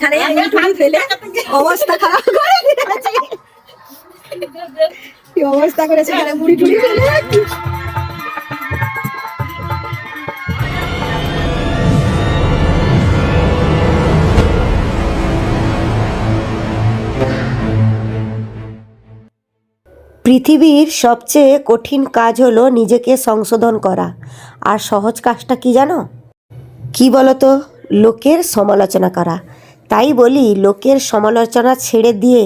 এখানে ফেলে অবস্থা খারাপ করে দিয়েছে। কি অবস্থা করেছে এখানে মুড়ি টুড়ি ফেলে। পৃথিবীর সবচেয়ে কঠিন কাজ হলো নিজেকে সংশোধন করা। আর সহজ কাজটা কি জানো? কি বলো তো? লোকের সমালোচনা করা। তাই বলি, লোকের সমালোচনা ছেড়ে দিয়ে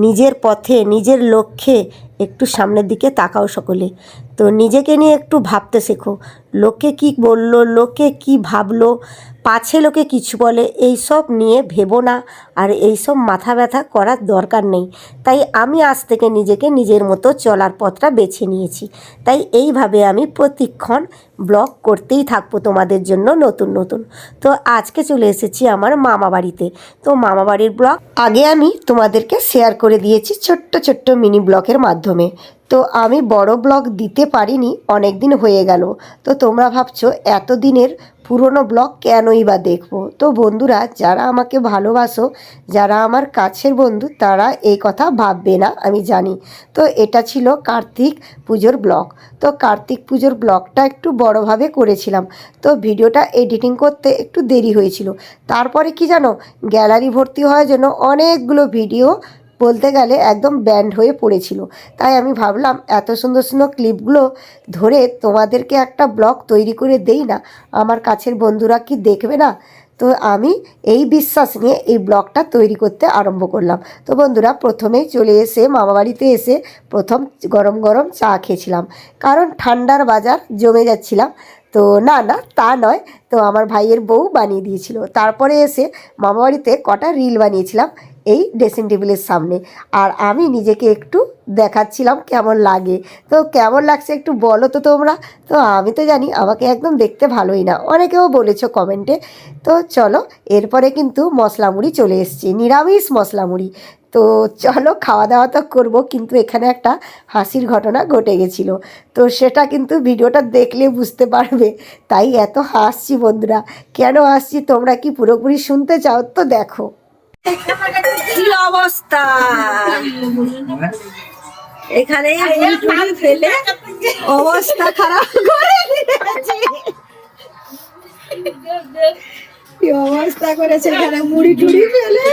নিজের পথে, নিজের লক্ষ্যে একটু সামনের দিকে তাকাও সকলে। তো নিজেকে নিয়ে একটু ভাবতে শেখো। লোকে কি বললো, লোকে কি ভাবলো, পাছে লোকে কিছু বলে, এইসব নিয়ে ভেবো না। আর এইসব মাথা ব্যথা করার দরকার নেই। তাই আমি আজ থেকে নিজেকে নিজের মতো চলার পথটা বেছে নিয়েছি। তাই এইভাবে আমি প্রতিক্ষণ ব্লগ করতেই থাকবো তোমাদের জন্য নতুন নতুন। তো আজকে চলে এসেছি আমার মামা বাড়িতে। তো মামা বাড়ির ব্লগ আগে আমি তোমাদেরকে শেয়ার করে দিয়েছি ছোট্ট ছোট্ট মিনি ব্লগের মাধ্যমে। তো আমি বড় ব্লগ দিতে পারিনি, অনেক দিন হয়ে গেল। তো তোমরা ভাবছো এতদিনের পুরনো ব্লগ কেনই বা দেখবো? তো বন্ধুরা, যারা আমাকে ভালোবাসো, যারা আমার কাছের বন্ধু, তারা এই কথা ভাববে না, আমি জানি। তো এটা ছিল কার্তিক পুজোর ব্লগ। তো কার্তিক পুজোর ব্লগটা একটু বড়োভাবে করেছিলাম। তো ভিডিওটা এডিটিং করতে একটু দেরি হয়েছিল। তারপরে কি জানো, গ্যালারি ভর্তি হওয়ার জন্য অনেকগুলো ভিডিও বলতে গেলে একদম ব্যান্ড হয়ে পড়েছিল। তাই আমি ভাবলাম এত সুন্দর সুন্দর ক্লিপগুলো ধরে তোমাদেরকে একটা ব্লগ তৈরি করে দেই না, আমার কাছের বন্ধুরা কি দেখবে না? তো আমি এই বিশ্বাস নিয়ে এই ব্লগটা তৈরি করতে আরম্ভ করলাম। তো বন্ধুরা, প্রথমেই চলে এসে মামাবাড়িতে এসে প্রথম গরম গরম চা খেয়েছিলাম, কারণ ঠান্ডার বাজার জমে যাচ্ছিলাম। তো না না, তা নয়, তো আমার ভাইয়ের বউ বানিয়ে দিয়েছিল। তারপরে এসে মামাবাড়িতে কটা রিল বানিয়েছিলাম এই ড্রেসিং টেবিলের সামনে। আর আমি নিজেকে একটু দেখাচ্ছিলাম কেমন লাগে। তো কেমন লাগছে একটু বলো তো তোমরা। তো আমি তো জানি আমাকে একদম দেখতে ভালোই না, অনেকেও বলেছো কমেন্টে। তো চলো, এরপরে কিন্তু মশলা মুড়ি চলে এসছে, নিরামিষ মশলা মুড়ি। তো চলো, খাওয়া দাওয়া তো করবো, কিন্তু এখানে একটা হাসির ঘটনা ঘটে গেছিলো। তো সেটা কিন্তু ভিডিওটা দেখলে বুঝতে পারবে। তাই এত হাসছি বন্ধুরা। কেন হাসছি তোমরা কি পুরোপুরি শুনতে চাও? তো দেখো কি অবস্থা। এখানে মুড়ি ফেলে অবস্থা খারাপ করে দিয়েছে। কি অবস্থা করেছে এখানে মুড়ি টুড়ি ফেলে।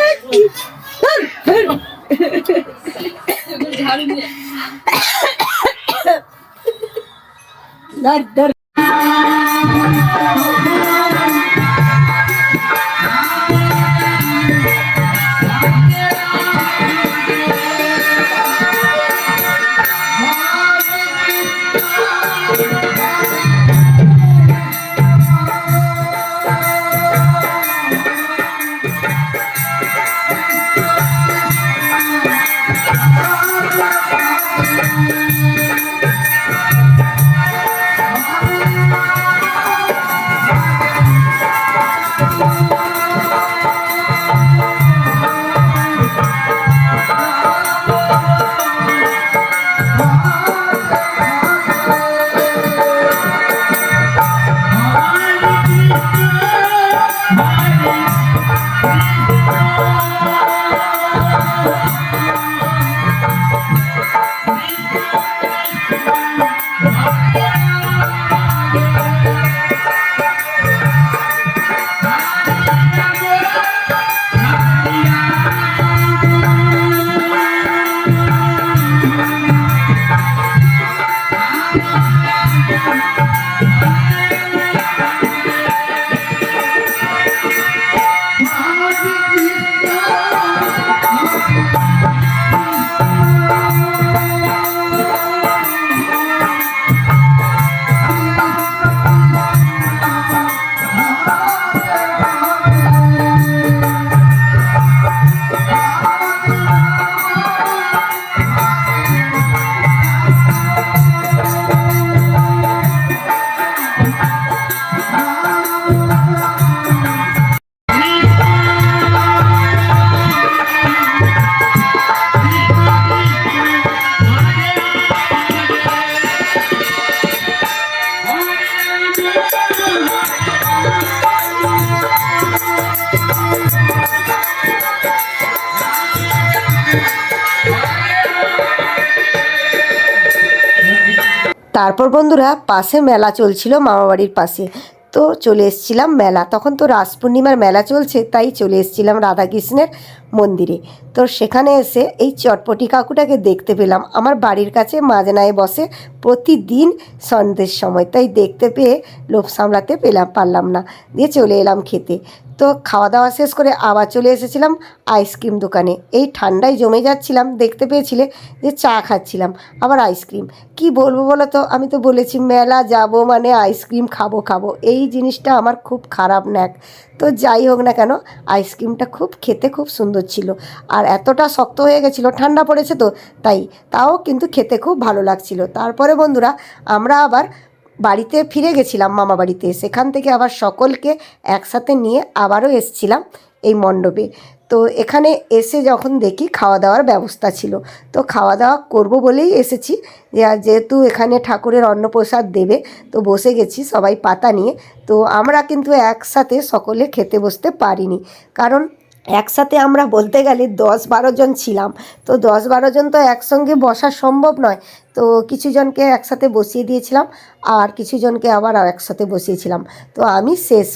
তারপর বন্ধুরা পাশে মেলা চলছিল, মামাবাড়ির পাশে, তো চলে এসেছিলাম মেলা। তখন তো রাস পূর্ণিমার মেলা চলছে, তাই চলে এসেছিলাম রাধাকৃষ্ণের মন্দিরে। তো সেখানে এসে এই চটপটি কাকুটাকে দেখতে পেলাম। আমার বাড়ির কাছে মাজনায় বসে প্রতিদিন সন্ধ্যের সময়, তাই দেখতে পেয়ে লোভ সামলাতে পারলাম না, দিয়ে চলে এলাম খেতে। তো খাওয়া দাওয়া শেষ করে আবার চলে এসেছিলাম আইসক্রিম দোকানে। এই ঠান্ডায় জমে যাচ্ছিলাম, দেখতে পেয়েছিলে যে চা খাচ্ছিলাম, আবার আইসক্রিম। কি বলবো বলো তো, আমি তো বলেছি মেলা যাব মানে আইসক্রিম খাবো খাবো, এই জিনিসটা আমার খুব খারাপ ন্যাক। তো যাই হোক না কেন, আইসক্রিমটা খেতে খুব সুন্দর ছিল, আর এতটা শক্ত হয়ে গেছিলো, ঠান্ডা পড়েছে তো তাই, তাও কিন্তু খেতে খুব ভালো লাগছিল। তারপরে বন্ধুরা আমরা আবার বাড়িতে ফিরে গেছিলাম, মামা বাড়িতে। সেখান থেকে আবার সকলকে একসাথে নিয়ে আবারও এসছিলাম এই মণ্ডপে। তো এখানে এসে যখন দেখি খাওয়া দাওয়ার ব্যবস্থা ছিল, তো খাওয়া দাওয়া করব বলেই এসেছি, যেহেতু এখানে ঠাকুরের অন্নপ্রসাদ দেবে, তো বসে গেছি সবাই পাতা নিয়ে। তো আমরা কিন্তু একসাথে সকলে খেতে বসতে পারিনি, কারণ একসাথে আমরা বলতে গেলে 10-12 জন ছিলাম। তো 10-12 জন তো একসঙ্গে বসা সম্ভব নয়। তো কিছু জনকে একসাথে বসিয়ে দিয়েছিলাম, আর কিছু জনকে আবার একসাথে বসিয়েছিলাম। তো আমি শেষ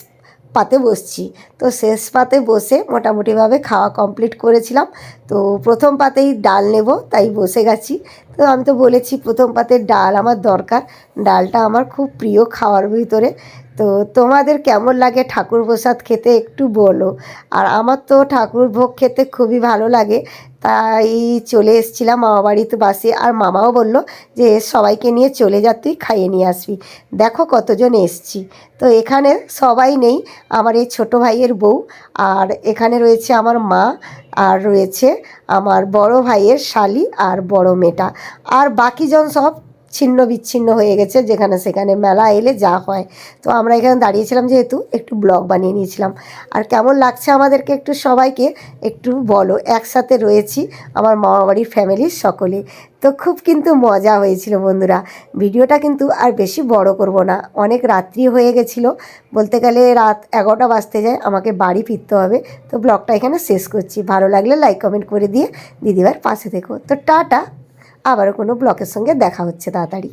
পাতে বসছি। তো শেষ পাতে বসে মোটামুটিভাবে খাওয়া কমপ্লিট করেছিলাম। তো প্রথম পাতেই ডাল নেব, তাই বসে গেছি। তো আমি তো বলেছি প্রথম পাতের ডাল আমার দরকার, ডালটা আমার খুব প্রিয় খাওয়ার ভিতরে। তো তোমাদের কেমন লাগে ঠাকুর প্রসাদ খেতে একটু বলো। আর আমার তো ঠাকুর ভোগ খেতে খুবই ভালো লাগে, তাই চলে এসেছিলাম মামা বাড়িতে বাসে। আর মামাও বলল যে সবাইকে নিয়ে চলে যা, তুই খাইয়ে নিয়ে আসবি। দেখো কতজন এসছি। তো এখানে সবাই নেই, আমার এই ছোটো ভাইয়ের বউ, আর এখানে রয়েছে আমার মা, আর রয়েছে আমার বড় ভাইয়ের শালি আর বড় মেয়েটা, আর বাকিজন সব ছিন্ন বিচ্ছিন্ন হয়ে গেছে, যেখানে সেখানে মেলা এলে যা হয়। তো আমরা এখানে দাঁড়িয়েছিলাম যেহেতু, একটু ব্লগ বানিয়ে নিয়েছিলাম। আর কেমন লাগছে আমাদেরকে একটু সবাইকে একটু বলো। একসাথে রয়েছি আমার মামাবাড়ির ফ্যামিলির সকলে। তো খুব কিন্তু মজা হয়েছিল বন্ধুরা। ভিডিওটা কিন্তু আর বেশি বড় করব না, অনেক রাত্রি হয়ে গেছিলো, বলতে গেলে রাত 11টা বাজতে যায়, আমাকে বাড়ি ফিরতে হবে। তো ব্লগটা এখানে শেষ করছি। ভালো লাগলে লাইক কমেন্ট করে দিয়ে দিদিভাইয়ের পাশে থেকো। তো টাটা, আবারও কোনো ব্লগের সঙ্গে দেখা হচ্ছে তাড়াতাড়ি।